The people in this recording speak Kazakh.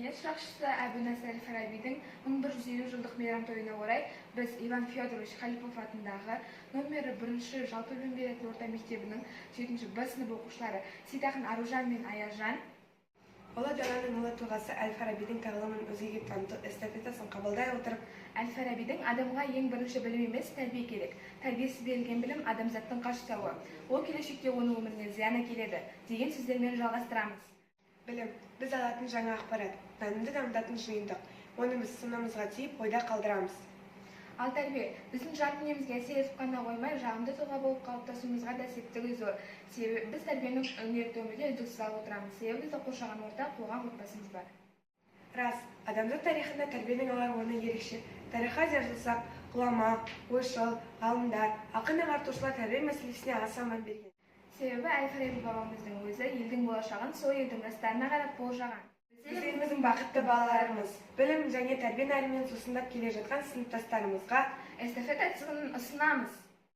мәдениет шырақшысы Әбу Насыр әл-Фарабидің 1150 жылдық мейрамтойына орай біз Иван Федорович Халипов атындағы номері 1 жалпы білім беретін орта мектебінің 7-ші Б сынып оқушылары Сейтақын Аружан мен Аязжан Ұлы даланың ұлы тұлғасы әл-Фарабидің тағылымын өзгеге таныту эстафетасын қабылдай отырып, әл-Фарабидің адамға ең бірінші білім емес, тәрбие керек. Тәрбиесіз берілген білім адамзаттың қашсауы. Ол келешекте оның өміріне зиян әкеледі деген сөздермен жалғастырамыз. Білім біз алатын жаңа ақпарат, танымды дамытатын жиынтық. Оны біз санамызға тиіп, ойда қалдырамыз. Ал тәрбие біздің жан дүниемізге әсер етіп қана қоймай, жағымды тұлға болып қалыптасуымызға да септігі зор. Себебі біз тәрбиені күнделікті өмірде үздіксіз алып отырамыз. Себебі бізді қоршаған орта, қоғам, отбасымыз бар. Рас, адамзат тарихында тәрбиенің алар орны ерекше. Тарихқа жазылсақ, ғұлама, ойшыл, ғалымдар, ақын-ағартушылар тәрбие мәселесіне аса мән берген. Себебі әл-Фараби бабамыздың өзі елдің болашағын сол елдің жастарына қарап болжаған. Біз еліміздің бақытты балаларымыз, білім және тәрбие нәрімен сусындап келе жатқан сыныптастарымызға эстафета сыйын ұсынамыз.